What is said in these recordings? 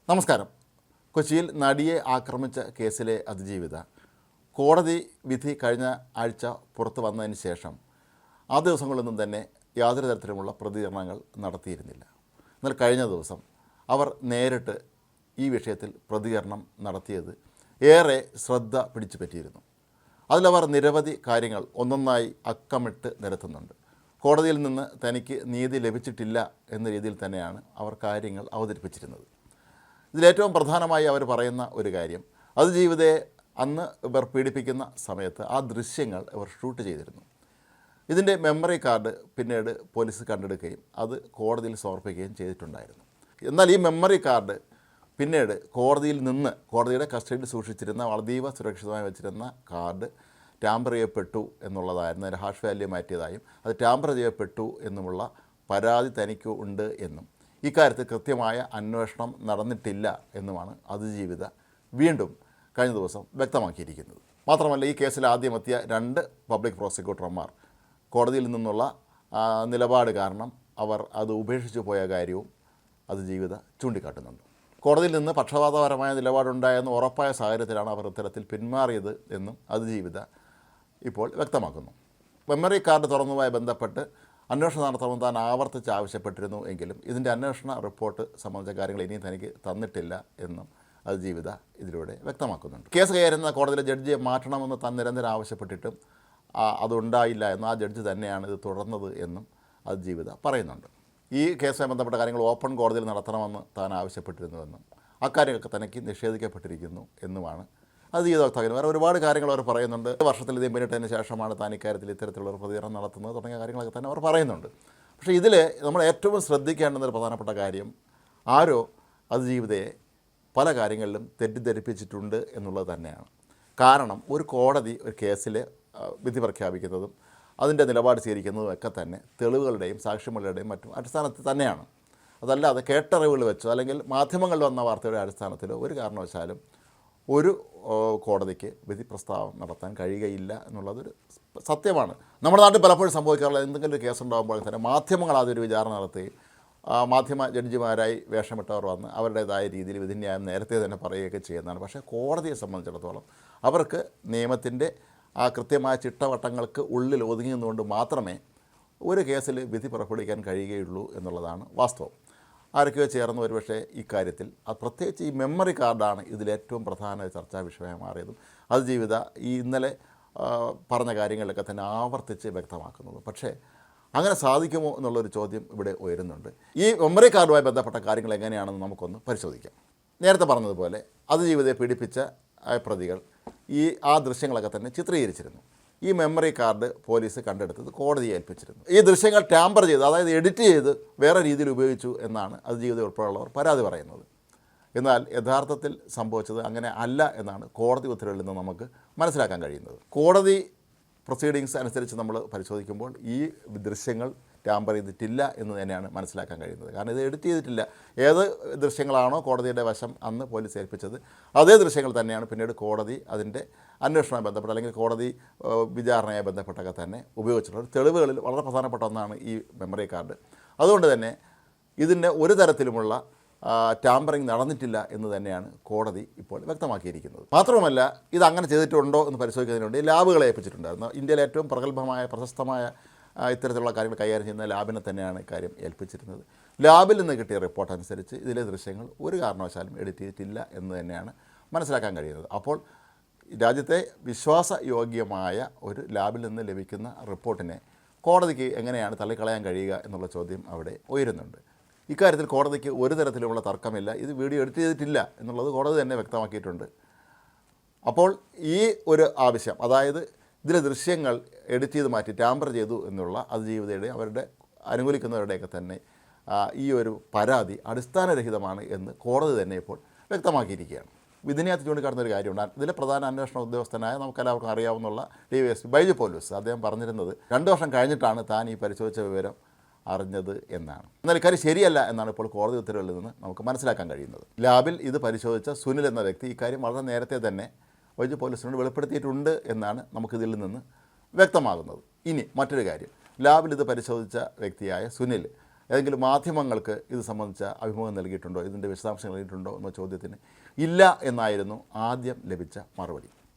നമസ്കാരം. കൊച്ചിയിൽ നടിയെ ആക്രമിച്ച കേസിലെ അതിജീവിത കോടതി വിധി കഴിഞ്ഞ ആഴ്ച പുറത്തു വന്നതിന് ശേഷം ആ ദിവസങ്ങളിലൊന്നും തന്നെ യാതൊരു തരത്തിലുമുള്ള പ്രതികരണങ്ങൾ നടത്തിയിരുന്നില്ല. എന്നാൽ കഴിഞ്ഞ ദിവസം അവർ നേരിട്ട് ഈ വിഷയത്തിൽ പ്രതികരണം നടത്തിയത് ഏറെ ശ്രദ്ധ പിടിച്ചു പറ്റിയിരുന്നു. അതിലവർ നിരവധി കാര്യങ്ങൾ ഒന്നൊന്നായി അക്കമിട്ട് നിരത്തുന്നുണ്ട്. കോടതിയിൽ നിന്ന് തനിക്ക് നീതി ലഭിച്ചിട്ടില്ല എന്ന രീതിയിൽ തന്നെയാണ് അവർ കാര്യങ്ങൾ അവതരിപ്പിച്ചിരുന്നത്. ഇതിലേറ്റവും പ്രധാനമായി അവർ പറയുന്ന ഒരു കാര്യം, അതിജീവിതയെ അന്ന് ഇവർ പീഡിപ്പിക്കുന്ന സമയത്ത് ആ ദൃശ്യങ്ങൾ ഇവർ ഷൂട്ട് ചെയ്തിരുന്നു. ഇതിൻ്റെ മെമ്മറി കാർഡ് പിന്നീട് പോലീസ് കണ്ടെടുക്കുകയും അത് കോടതിയിൽ സമർപ്പിക്കുകയും ചെയ്തിട്ടുണ്ടായിരുന്നു. എന്നാൽ ഈ മെമ്മറി കാർഡ് പിന്നീട് കോടതിയിൽ നിന്ന് കോടതിയുടെ കസ്റ്റഡിയിൽ സൂക്ഷിച്ചിരുന്ന അതീവ സുരക്ഷിതമായി വെച്ചിരുന്ന കാർഡ് ടാമ്പർ ചെയ്യപ്പെട്ടു എന്നുള്ളതായിരുന്നു. അതിൻ്റെ ഹാഷ് വാല്യൂ മാറ്റിയതായും അത് ടാമ്പർ ചെയ്യപ്പെട്ടു എന്നുമുള്ള പരാതി തനിക്ക് ഉണ്ട് എന്നും ഇക്കാര്യത്തിൽ കൃത്യമായ അന്വേഷണം നടന്നിട്ടില്ല എന്നുമാണ് അതിജീവിത വീണ്ടും കഴിഞ്ഞ ദിവസം വ്യക്തമാക്കിയിരിക്കുന്നത്. മാത്രമല്ല, ഈ കേസിൽ ആദ്യമെത്തിയ 2 പബ്ലിക് പ്രോസിക്യൂട്ടർമാർ കോടതിയിൽ നിന്നുള്ള നിലപാട് കാരണം അവർ അത് ഉപേക്ഷിച്ചു പോയ കാര്യവും അതിജീവിത ചൂണ്ടിക്കാട്ടുന്നുണ്ട്. കോടതിയിൽ നിന്ന് പക്ഷപാതപരമായ നിലപാടുണ്ടായെന്ന് ഉറപ്പായ സാഹചര്യത്തിലാണ് അവർ ഇത്തരത്തിൽ പിന്മാറിയത് എന്നും അതിജീവിത ഇപ്പോൾ വ്യക്തമാക്കുന്നു. മെമ്മറി കാർഡ് തുറന്നതുമായി ബന്ധപ്പെട്ട് അന്വേഷണം നടത്തണമെന്ന് താൻ ആവർത്തിച്ച് ആവശ്യപ്പെട്ടിരുന്നു എങ്കിലും ഇതിൻ്റെ അന്വേഷണ റിപ്പോർട്ട് സംബന്ധിച്ച കാര്യങ്ങൾ ഇനിയും തനിക്ക് തന്നിട്ടില്ല എന്നും അതിജീവിത ഇതിലൂടെ വ്യക്തമാക്കുന്നുണ്ട്. കേസ് കൈകാര്യം കോടതിയിലെ ജഡ്ജിയെ മാറ്റണമെന്ന് താൻ നിരന്തരം ആവശ്യപ്പെട്ടിട്ടും അതുണ്ടായില്ല എന്നും ആ ജഡ്ജി തന്നെയാണ് ഇത് തുടർന്നത് എന്നും അതിജീവിത പറയുന്നുണ്ട്. ഈ കേസുമായി ബന്ധപ്പെട്ട കാര്യങ്ങൾ ഓപ്പൺ കോടതിയിൽ നടത്തണമെന്ന് താൻ ആവശ്യപ്പെട്ടിരുന്നുവെന്നും അക്കാര്യങ്ങളൊക്കെ തനിക്ക് നിഷേധിക്കപ്പെട്ടിരിക്കുന്നു എന്നുമാണ് അതിജീവിത വക്താവിന്. വേറെ ഒരുപാട് കാര്യങ്ങൾ അവർ പറയുന്നുണ്ട്. വർഷത്തിൽ ഇതേ പിന്നിട്ടതിന് ശേഷമാണ് താൻ ഇക്കാര്യത്തിൽ ഇത്തരത്തിലുള്ള പ്രതികരണം നടത്തുന്നത് തുടങ്ങിയ കാര്യങ്ങളൊക്കെ തന്നെ അവർ പറയുന്നുണ്ട്. പക്ഷേ ഇതിൽ നമ്മൾ ഏറ്റവും ശ്രദ്ധിക്കേണ്ടുന്ന ഒരു പ്രധാനപ്പെട്ട കാര്യം, ആരോ അതിജീവിതയെ പല കാര്യങ്ങളിലും തെറ്റിദ്ധരിപ്പിച്ചിട്ടുണ്ട് എന്നുള്ളത് തന്നെയാണ്. കാരണം ഒരു കോടതി ഒരു കേസിൽ വിധി പ്രഖ്യാപിക്കുന്നതും അതിൻ്റെ നിലപാട് സ്വീകരിക്കുന്നതും ഒക്കെ തന്നെ തെളിവുകളുടെയും സാക്ഷിമൊഴികളുടെയും മറ്റും അടിസ്ഥാനത്തിൽ തന്നെയാണ്. അതല്ലാതെ കേട്ടറിവുകൾ വെച്ചോ അല്ലെങ്കിൽ മാധ്യമങ്ങളിൽ വന്ന വാർത്തയുടെ അടിസ്ഥാനത്തിലോ ഒരു കാരണവശാലും ഒരു കോടതിക്ക് വിധി പ്രസ്താവം നടത്താൻ കഴിയുകയില്ല എന്നുള്ളതൊരു സത്യമാണ്. നമ്മുടെ നാട്ടിൽ പലപ്പോഴും സംഭവിക്കാറുള്ള എന്തെങ്കിലും ഒരു കേസുണ്ടാകുമ്പോൾ തന്നെ മാധ്യമങ്ങൾ ആദ്യം ഒരു വിചാരണ നടത്തുകയും മാധ്യമ ജഡ്ജിമാരായി വേഷമിട്ടവർ വന്ന് അവരുടേതായ രീതിയിൽ വിധിന്യായം നേരത്തെ തന്നെ പറയുകയൊക്കെ ചെയ്യുന്നതാണ്. പക്ഷേ കോടതിയെ സംബന്ധിച്ചിടത്തോളം അവർക്ക് നിയമത്തിൻ്റെ ആ കൃത്യമായ ചിട്ടവട്ടങ്ങൾക്ക് ഉള്ളിൽ ഒതുങ്ങി നിന്നുകൊണ്ട് മാത്രമേ ഒരു കേസിൽ വിധി പുറപ്പെടുവിക്കാൻ കഴിയുകയുള്ളൂ എന്നുള്ളതാണ് വാസ്തവം. ആരൊക്കെയോ ചേർന്ന് ഒരുപക്ഷെ ഇക്കാര്യത്തിൽ പ്രത്യേകിച്ച് ഈ മെമ്മറി കാർഡാണ് ഇതിലേറ്റവും പ്രധാന ചർച്ചാ വിഷയമായി മാറിയതും അതിജീവിത ഈ ഇന്നലെ പറഞ്ഞ കാര്യങ്ങളിലൊക്കെ തന്നെ ആവർത്തിച്ച് വ്യക്തമാക്കുന്നത്. പക്ഷേ അങ്ങനെ സാധിക്കുമോ എന്നുള്ളൊരു ചോദ്യം ഇവിടെ ഉയരുന്നുണ്ട്. ഈ മെമ്മറി കാർഡുമായി ബന്ധപ്പെട്ട കാര്യങ്ങൾ എങ്ങനെയാണെന്ന് നമുക്കൊന്ന് പരിശോധിക്കാം. നേരത്തെ പറഞ്ഞതുപോലെ അതിജീവിതയെ പീഡിപ്പിച്ച പ്രതികൾ ആ ദൃശ്യങ്ങളൊക്കെ തന്നെ ചിത്രീകരിച്ചിരുന്നു. ഈ മെമ്മറി കാർഡ് പോലീസ് കണ്ടെടുത്തത് കോടതിയെ ഏൽപ്പിച്ചിരുന്നു. ഈ ദൃശ്യങ്ങൾ ടാമ്പർ ചെയ്ത്, അതായത് എഡിറ്റ് ചെയ്ത് വേറെ രീതിയിൽ ഉപയോഗിച്ചു എന്നാണ് അതിജീവിത ഉൾപ്പെടെയുള്ളവർ പരാതി പറയുന്നത്. എന്നാൽ യഥാർത്ഥത്തിൽ സംഭവിച്ചത് അങ്ങനെ അല്ല എന്നാണ് കോടതി ഉത്തരവിൽ നിന്ന് നമുക്ക് മനസ്സിലാക്കാൻ കഴിയുന്നത്. കോടതി പ്രൊസീഡിങ്സ് അനുസരിച്ച് നമ്മൾ പരിശോധിക്കുമ്പോൾ ഈ ദൃശ്യങ്ങൾ ടാമ്പർ ചെയ്തിട്ടില്ല എന്ന് തന്നെയാണ് മനസ്സിലാക്കാൻ കഴിയുന്നത്. കാരണം ഇത് എഡിറ്റ് ചെയ്തിട്ടില്ല. ഏത് ദൃശ്യങ്ങളാണോ കോടതിയുടെ വശം അന്ന് പോലീസ് ഏൽപ്പിച്ചത് അതേ ദൃശ്യങ്ങൾ തന്നെയാണ് പിന്നീട് കോടതി അതിൻ്റെ അന്വേഷണവുമായി ബന്ധപ്പെട്ട് അല്ലെങ്കിൽ കോടതി വിചാരണയുമായി ബന്ധപ്പെട്ടൊക്കെ തന്നെ ഉപയോഗിച്ചിട്ടുള്ളത്. തെളിവുകളിൽ വളരെ പ്രധാനപ്പെട്ട ഒന്നാണ് ഈ മെമ്മറി കാർഡ്. അതുകൊണ്ട് തന്നെ ഇതിൻ്റെ ഒരു തരത്തിലുമുള്ള ടാമ്പറിങ് നടന്നിട്ടില്ല എന്ന് തന്നെയാണ് കോടതി ഇപ്പോൾ വ്യക്തമാക്കിയിരിക്കുന്നത്. മാത്രമല്ല, ഇതങ്ങനെ ചെയ്തിട്ടുണ്ടോ എന്ന് പരിശോധിക്കുന്നതിന് വേണ്ടി ലാബുകളെ ഏൽപ്പിച്ചിട്ടുണ്ടായിരുന്നു. ഇന്ത്യയിലെ ഏറ്റവും പ്രഗത്ഭമായ പ്രശസ്തമായ ഇത്തരത്തിലുള്ള കാര്യങ്ങൾ കൈകാര്യം ചെയ്യുന്ന ലാബിനെ തന്നെയാണ് ഇക്കാര്യം ഏൽപ്പിച്ചിരുന്നത്. ലാബിൽ നിന്ന് കിട്ടിയ റിപ്പോർട്ട് അനുസരിച്ച് ഇതിലെ ദൃശ്യങ്ങൾ ഒരു കാരണവശാലും എഡിറ്റ് ചെയ്തിട്ടില്ല എന്ന് തന്നെയാണ് മനസ്സിലാക്കാൻ കഴിയുന്നത്. അപ്പോൾ രാജ്യത്തെ വിശ്വാസയോഗ്യമായ ഒരു ലാബിൽ നിന്ന് ലഭിക്കുന്ന റിപ്പോർട്ടിനെ കോടതിക്ക് എങ്ങനെയാണ് തള്ളിക്കളയാൻ കഴിയുക എന്നുള്ള ചോദ്യം അവിടെ ഉയരുന്നുണ്ട്. ഇക്കാര്യത്തിൽ കോടതിക്ക് ഒരു തരത്തിലുമുള്ള തർക്കമില്ല. ഇത് വീഡിയോ എഡിറ്റ് ചെയ്തിട്ടില്ല എന്നുള്ളത് കോടതി തന്നെ വ്യക്തമാക്കിയിട്ടുണ്ട്. അപ്പോൾ ഈ ഒരു ആവശ്യം, അതായത് ഇതിലെ ദൃശ്യങ്ങൾ എഡിറ്റ് ചെയ്ത് മാറ്റി ടാമ്പർ ചെയ്തു എന്നുള്ള അതിജീവിതയുടെ അവരുടെ അനുകൂലിക്കുന്നവരുടെയൊക്കെ തന്നെ ഈ ഒരു പരാതി അടിസ്ഥാനരഹിതമാണ് എന്ന് കോടതി തന്നെ ഇപ്പോൾ വ്യക്തമാക്കിയിരിക്കുകയാണ്. ഇതിനകത്ത് ചൂണ്ടിക്കാട്ടുന്ന ഒരു കാര്യമുണ്ട്. ഇതിലെ പ്രധാന അന്വേഷണ ഉദ്യോഗസ്ഥനായ നമുക്കെല്ലാവർക്കും അറിയാവുന്ന DYSP ബൈജു പോലീസ് അദ്ദേഹം പറഞ്ഞിരുന്നത് 2 വർഷം കഴിഞ്ഞിട്ടാണ് താൻ ഈ പരിശോധിച്ച വിവരം അറിഞ്ഞത് എന്നാണ്. എന്നാൽ ഇക്കാര്യം ശരിയല്ല എന്നാണ് ഇപ്പോൾ കോടതി ഉത്തരവിൽ നിന്ന് നമുക്ക് മനസ്സിലാക്കാൻ കഴിയുന്നത്. ലാബിൽ ഇത് പരിശോധിച്ച സുനിൽ എന്ന വ്യക്തി ഇക്കാര്യം വളരെ നേരത്തെ തന്നെ ബൈജു പോലീസിനോട് വെളിപ്പെടുത്തിയിട്ടുണ്ട് എന്നാണ് നമുക്കിതിൽ നിന്ന് വ്യക്തമാകുന്നത്. ഇനി മറ്റൊരു കാര്യം, ലാബിൽ ഇത് പരിശോധിച്ച വ്യക്തിയായ സുനിൽ ഏതെങ്കിലും മാധ്യമങ്ങൾക്ക് ഇത് സംബന്ധിച്ച അഭിമുഖം നൽകിയിട്ടുണ്ടോ, ഇതിൻ്റെ വിശദാംശങ്ങൾ നൽകിയിട്ടുണ്ടോ എന്ന ചോദ്യത്തിന് ഇല്ല എന്നായിരുന്നു ആദ്യം ലഭിച്ച മറുപടി.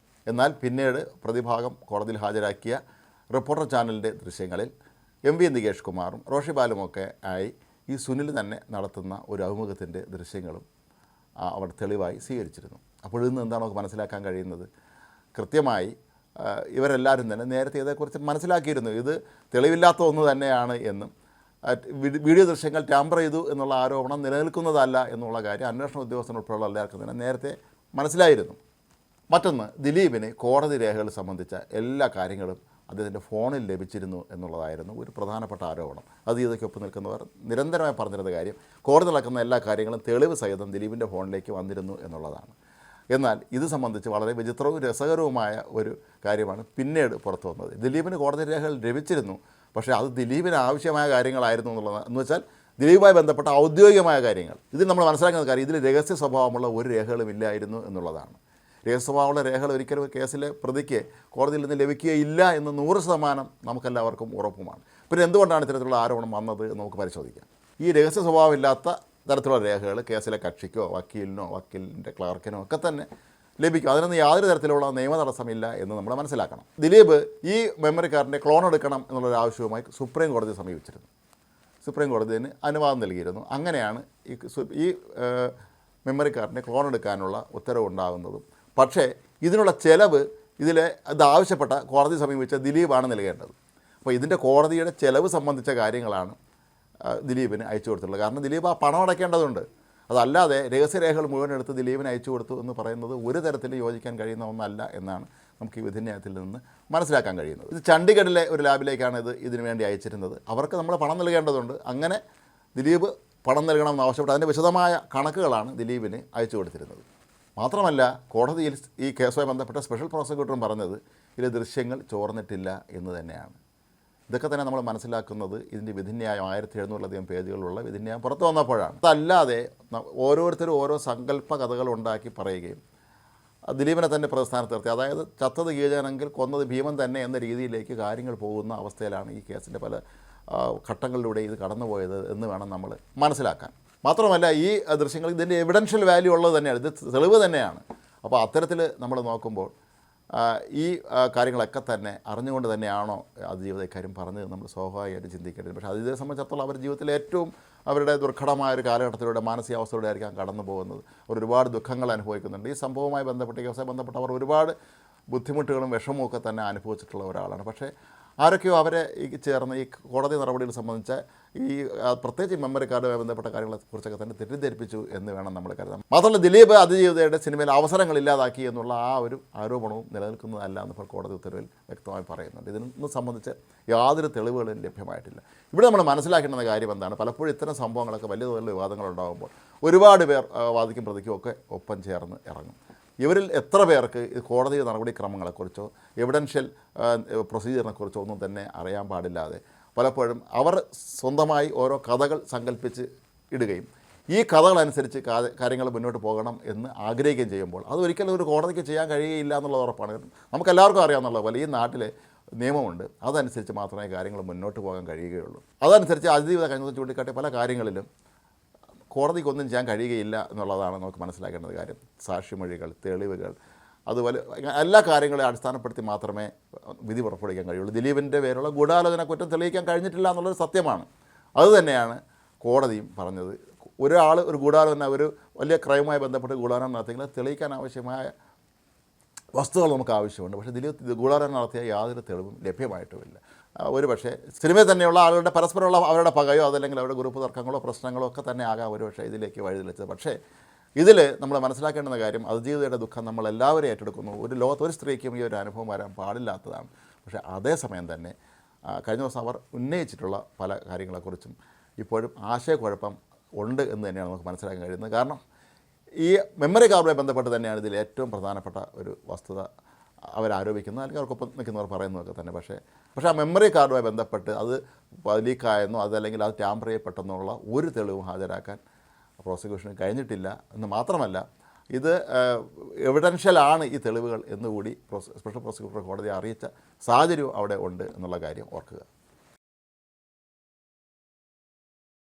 എന്നാൽ പിന്നീട് പ്രതിഭാഗം കോടതിയിൽ ഹാജരാക്കിയ റിപ്പോർട്ടർ ചാനലിൻ്റെ ദൃശ്യങ്ങളിൽ MV നികേഷ് കുമാറും റോഷി ബാലുമൊക്കെ ആയി ഈ സുനിൽ തന്നെ നടത്തുന്ന ഒരു അഭിമുഖത്തിൻ്റെ ദൃശ്യങ്ങളും അവർ തെളിവായി സ്വീകരിച്ചിരുന്നു. അപ്പോൾ ഇന്ന് എന്താണ് നമുക്ക് മനസ്സിലാക്കാൻ കഴിയുന്നത്? കൃത്യമായി ഇവരെല്ലാവരും തന്നെ നേരത്തെ ഇതേക്കുറിച്ച് മനസ്സിലാക്കിയിരുന്നു. ഇത് തെളിവില്ലാത്ത ഒന്ന് തന്നെയാണ് എന്നും വീഡിയോ ദൃശ്യങ്ങൾ ടാമ്പർ ചെയ്തു എന്നുള്ള ആരോപണം നിലനിൽക്കുന്നതല്ല എന്നുള്ള കാര്യം അന്വേഷണ ഉദ്യോഗസ്ഥനുൾപ്പെടെയുള്ള എല്ലാവർക്കും തന്നെ നേരത്തെ മനസ്സിലായിരുന്നു. മറ്റൊന്ന്, ദിലീപിന് കോടതി രേഖകൾ സംബന്ധിച്ച എല്ലാ കാര്യങ്ങളും അദ്ദേഹത്തിൻ്റെ ഫോണിൽ ലഭിച്ചിരുന്നു എന്നുള്ളതായിരുന്നു ഒരു പ്രധാനപ്പെട്ട ആരോപണം. അത് ഇതൊക്കൊപ്പം നിൽക്കുന്നവർ നിരന്തരമായി പറഞ്ഞിരുന്ന കാര്യം കോടതി നടക്കുന്ന എല്ലാ കാര്യങ്ങളും തെളിവ് സഹിതം ദിലീപിൻ്റെ ഫോണിലേക്ക് വന്നിരുന്നു എന്നുള്ളതാണ്. എന്നാൽ ഇത് സംബന്ധിച്ച് വളരെ വിചിത്രവും രസകരവുമായ ഒരു കാര്യമാണ് പിന്നീട് പുറത്തു വന്നത്. ദിലീപിന് കോടതി രേഖകൾ ലഭിച്ചിരുന്നു, പക്ഷേ അത് ദിലീപിന് ആവശ്യമായ കാര്യങ്ങളായിരുന്നു എന്നുള്ളത്. എന്ന് വെച്ചാൽ ദിലീപുമായി ബന്ധപ്പെട്ട ഔദ്യോഗികമായ കാര്യങ്ങൾ. ഇതിൽ നമ്മൾ മനസ്സിലാക്കുന്ന കാര്യം ഇതിൽ രഹസ്യ സ്വഭാവമുള്ള ഒരു രേഖകളും ഇല്ലായിരുന്നു എന്നുള്ളതാണ്. രഹസ്യ സ്വഭാവമുള്ള രേഖകൾ ഒരിക്കലും കേസിലെ പ്രതിക്ക് കോടതിയിൽ നിന്ന് ലഭിക്കുകയില്ല എന്ന് 100% നമുക്കെല്ലാവർക്കും ഉറപ്പുമാണ്. പിന്നെ എന്തുകൊണ്ടാണ് ഇത്തരത്തിലുള്ള ആരോപണം വന്നത് എന്ന് നമുക്ക് പരിശോധിക്കാം. ഈ രഹസ്യ സ്വഭാവമില്ലാത്ത തരത്തിലുള്ള രേഖകൾ കേസിലെ കക്ഷിക്കോ വക്കീലിനോ വക്കീലിൻ്റെ ക്ലർക്കിനോ ഒക്കെ തന്നെ ലഭിക്കും. അതിനൊന്നും യാതൊരു തരത്തിലുള്ള നിയമ തടസ്സമില്ല എന്ന് നമ്മൾ മനസ്സിലാക്കണം. ദിലീപ് ഈ മെമ്മറി കാർഡിൻ്റെ ക്ലോൺ എടുക്കണം എന്നുള്ളൊരു ആവശ്യവുമായി സുപ്രീം കോടതിയെ സമീപിച്ചിരുന്നു. സുപ്രീം കോടതിന് അനുവാദം നൽകിയിരുന്നു. അങ്ങനെയാണ് ഈ മെമ്മറി കാർഡിൻ്റെ ക്ലോൺ എടുക്കാനുള്ള ഉത്തരവ് ഉണ്ടാകുന്നതും. പക്ഷേ ഇതിനുള്ള ചെലവ് ഇത് ആവശ്യപ്പെട്ട കോടതി സമീപിച്ച ദിലീപാണ് നൽകേണ്ടത്. അപ്പോൾ ഇതിൻ്റെ കോടതിയുടെ ചെലവ് സംബന്ധിച്ച കാര്യങ്ങളാണ് ദിലീപിന് അയച്ചു കൊടുത്തിട്ടുള്ളത്. കാരണം ദിലീപ് ആ പണം അടയ്ക്കേണ്ടതുണ്ട്. അതല്ലാതെ രഹസ്യരേഖകൾ മുഴുവൻ എടുത്ത് ദിലീപിന് അയച്ചു കൊടുത്തു എന്ന് പറയുന്നത് ഒരു തരത്തിൽ യോജിക്കാൻ കഴിയുന്ന ഒന്നല്ല എന്നാണ് നമുക്ക് ഈ വിധിന്യായത്തിൽ നിന്ന് മനസ്സിലാക്കാൻ കഴിയുന്നത്. ഇത് ചണ്ഡീഗഡിലെ ഒരു ലാബിലേക്കാണ് ഇതിനു വേണ്ടി അയച്ചിരുന്നത്. അവർക്ക് നമ്മൾ പണം നൽകേണ്ടതുണ്ട്. അങ്ങനെ ദിലീപ് പണം നൽകണമെന്ന് ആവശ്യപ്പെട്ട് അതിൻ്റെ വിശദമായ കണക്കുകളാണ് ദിലീപിന് അയച്ചു കൊടുത്തിരുന്നത്. മാത്രമല്ല കോടതിയിൽ ഈ കേസുമായി ബന്ധപ്പെട്ട സ്പെഷ്യൽ പ്രോസിക്യൂട്ടറും പറഞ്ഞത് ഇതിലെ ദൃശ്യങ്ങൾ ചോർന്നിട്ടില്ല എന്ന് തന്നെയാണ്. ഇതൊക്കെ തന്നെ നമ്മൾ മനസ്സിലാക്കുന്നത് ഇതിൻ്റെ വിധിന്യായം 1700-ലധികം പേജുകളുള്ള വിധിന്യായം പുറത്തു വന്നപ്പോഴാണ്. അതല്ലാതെ ഓരോരുത്തരും ഓരോ സങ്കല്പ കഥകൾ ഉണ്ടാക്കി പറയുകയും ദിലീപിനെ തന്നെ പ്രതിസ്ഥാനത്ത് നിർത്തി, അതായത് ചത്തത് ഗീജാണെങ്കിൽ കൊന്നത് ഭീമൻ തന്നെ എന്ന രീതിയിലേക്ക് കാര്യങ്ങൾ പോകുന്ന അവസ്ഥയിലാണ് ഈ കേസിൻ്റെ പല ഘട്ടങ്ങളിലൂടെ ഇത് കടന്നുപോയത് എന്ന് വേണം നമ്മൾ മനസ്സിലാക്കാൻ. മാത്രമല്ല ഈ ദൃശ്യങ്ങൾ ഇതിൻ്റെ എവിഡൻഷ്യൽ വാല്യൂ ഉള്ളത് തന്നെയാണ്, ഇത് തെളിവ് തന്നെയാണ്. അപ്പോൾ അത്തരത്തിൽ നമ്മൾ നോക്കുമ്പോൾ ഈ കാര്യങ്ങളൊക്കെ തന്നെ അറിഞ്ഞുകൊണ്ട് തന്നെയാണോ അതിജീവിത ഇക്കാര്യം പറഞ്ഞത് നമ്മൾ സ്വാഭാവികമായിട്ട് ചിന്തിക്കേണ്ടത്. പക്ഷേ അതിജീവിതയെ സംബന്ധിച്ചിടത്തോളം അവരുടെ ജീവിതത്തിലെ ഏറ്റവും അവരുടെ ദുർഘടമായ ഒരു കാലഘട്ടത്തിലൂടെ മാനസികാവസ്ഥയിലൂടെ ആയിരിക്കാം കടന്നു പോകുന്നത്. അവർ ഒരുപാട് ദുഃഖങ്ങൾ അനുഭവിക്കുന്നുണ്ട്. ഈ സംഭവവുമായി ബന്ധപ്പെട്ട് കേസുമായി ബന്ധപ്പെട്ട് അവർ ഒരുപാട് ബുദ്ധിമുട്ടുകളും വിഷമവും ഒക്കെ തന്നെ അനുഭവിച്ചിട്ടുള്ള ഒരാളാണ്. പക്ഷേ ആരൊക്കെയോ അവരെ ചേർന്ന് ഈ കോടതി നടപടികൾ സംബന്ധിച്ച ഈ പ്രത്യേകിച്ച് മെമ്മറി കാർഡുമായി ബന്ധപ്പെട്ട കാര്യങ്ങളെക്കുറിച്ചൊക്കെ തന്നെ തെറ്റിദ്ധരിപ്പിച്ചു എന്ന് വേണം നമ്മൾ കരുതാൻ. മാത്രമല്ല ദിലീപ് അതിജീവിതയുടെ സിനിമയിൽ അവസരങ്ങൾ ഇല്ലാതാക്കി എന്നുള്ള ആ ഒരു ആരോപണവും നിലനിൽക്കുന്നതല്ല എന്നിപ്പോൾ കോടതി ഉത്തരവിൽ വ്യക്തമായി പറയുന്നുണ്ട്. ഇതിനെ സംബന്ധിച്ച് യാതൊരു തെളിവുകളും ലഭ്യമായിട്ടില്ല. ഇവിടെ നമ്മൾ മനസ്സിലാക്കേണ്ട കാര്യം എന്താണ്, പലപ്പോഴും ഇത്തരം സംഭവങ്ങളൊക്കെ വലിയ തോതിലുള്ള വിവാദങ്ങളുണ്ടാകുമ്പോൾ ഒരുപാട് പേർ വാദിക്കും പ്രതിക്കും ഒക്കെ ഒപ്പം ചേർന്ന് ഇറങ്ങും. ഇവരിൽ എത്ര പേർക്ക് കോടതി നടപടിക്രമങ്ങളെക്കുറിച്ചോ എവിഡൻഷ്യൽ പ്രൊസീജിയറിനെക്കുറിച്ചോ ഒന്നും തന്നെ അറിയാൻ പാടില്ലാതെ പലപ്പോഴും അവർ സ്വന്തമായി ഓരോ കഥകൾ സങ്കല്പിച്ച് ഇടുകയും ഈ കഥകളനുസരിച്ച് കാര്യങ്ങൾ മുന്നോട്ട് പോകണം എന്ന് ആഗ്രഹിക്കുകയും ചെയ്യുമ്പോൾ അത് ഒരിക്കലും ഒരു കോടതിക്ക് ചെയ്യാൻ കഴിയുകയില്ല എന്നുള്ളത് ഉറപ്പാണ്. നമുക്കെല്ലാവർക്കും അറിയാമെന്നുള്ള പോലെ ഈ നാട്ടിലെ നിയമമുണ്ട്, അതനുസരിച്ച് മാത്രമേ കാര്യങ്ങൾ മുന്നോട്ട് പോകാൻ കഴിയുകയുള്ളൂ. അതനുസരിച്ച് അതിജീവിത കഴിഞ്ഞ ചൂണ്ടിക്കാട്ടിയ പല കാര്യങ്ങളിലും കോടതിക്കൊന്നും ചെയ്യാൻ കഴിയുകയില്ല എന്നുള്ളതാണ് നമുക്ക് മനസ്സിലാക്കേണ്ടത് കാര്യം. സാക്ഷിമൊഴികൾ, തെളിവുകൾ, അതുപോലെ എല്ലാ കാര്യങ്ങളെ അടിസ്ഥാനപ്പെടുത്തി മാത്രമേ വിധി പുറപ്പെടുവിക്കാൻ കഴിയുള്ളൂ. ദിലീപിൻ്റെ പേരുള്ള ഗൂഢാലോചന കുറ്റം തെളിയിക്കാൻ കഴിഞ്ഞിട്ടില്ല എന്നുള്ളത് സത്യമാണ്. അതുതന്നെയാണ് കോടതിയും പറഞ്ഞത്. ഒരാൾ ഒരു ഗൂഢാലോചന ഒരു വലിയ ക്രൈമുമായി ബന്ധപ്പെട്ട് ഗൂഢാലോചന നടത്തിയെങ്കിൽ തെളിയിക്കാൻ ആവശ്യമായ വസ്തുക്കൾ നമുക്ക് ആവശ്യമുണ്ട്. പക്ഷേ ദിലീപ് ഗൂഢാലോചന നടത്തിയ യാതൊരു തെളിവും ലഭ്യമായിട്ടുമില്ല. ഒരു പക്ഷേ സിനിമയിൽ തന്നെയുള്ള ആളുകളുടെ പരസ്പരമുള്ള അവരുടെ പകയോ അതല്ലെങ്കിൽ അവരുടെ ഗ്രൂപ്പ് തർക്കങ്ങളോ പ്രശ്നങ്ങളോ ഒക്കെ തന്നെ ആകാം ഒരു പക്ഷേ ഇതിലേക്ക് വഴിതെളിച്ചത്. പക്ഷേ ഇതിൽ നമ്മൾ മനസ്സിലാക്കേണ്ടുന്ന കാര്യം അതിജീവിതയുടെ ദുഃഖം നമ്മളെല്ലാവരും ഏറ്റെടുക്കുന്നു. ഒരു ലോകത്ത് ഒരു സ്ത്രീക്കും ഈ ഒരു അനുഭവം വരാൻ പാടില്ലാത്തതാണ്. പക്ഷേ അതേസമയം തന്നെ കഴിഞ്ഞ ദിവസം അവർ ഉന്നയിച്ചിട്ടുള്ള പല കാര്യങ്ങളെക്കുറിച്ചും ഇപ്പോഴും ആശയക്കുഴപ്പം ഉണ്ട് എന്ന് തന്നെയാണ് നമുക്ക് മനസ്സിലാക്കാൻ കഴിയുന്നത്. കാരണം ഈ മെമ്മറി കാർഡുമായി ബന്ധപ്പെട്ട് തന്നെയാണ് ഇതിൽ ഏറ്റവും പ്രധാനപ്പെട്ട ഒരു വസ്തുത അവരാരോപിക്കുന്നത്, അല്ലെങ്കിൽ അവർക്കൊപ്പം നിൽക്കുന്നവർ പറയുന്നതൊക്കെ തന്നെ. പക്ഷേ ആ മെമ്മറി കാർഡുമായി ബന്ധപ്പെട്ട് അത് ലീക്കായെന്നോ അതല്ലെങ്കിൽ അത് ടാമ്പർ ചെയ്യപ്പെട്ടെന്നുള്ള ഒരു തെളിവും ഹാജരാക്കാൻ പ്രോസിക്യൂഷന് കഴിഞ്ഞിട്ടില്ല എന്ന് മാത്രമല്ല ഇത് എവിഡൻഷ്യലാണ് ഈ തെളിവുകൾ എന്നുകൂടി സ്പെഷ്യൽ പ്രോസിക്യൂട്ടർ കോടതിയെ അറിയിച്ച സാഹചര്യവും അവിടെ ഉണ്ട് എന്നുള്ള കാര്യം ഓർക്കുക.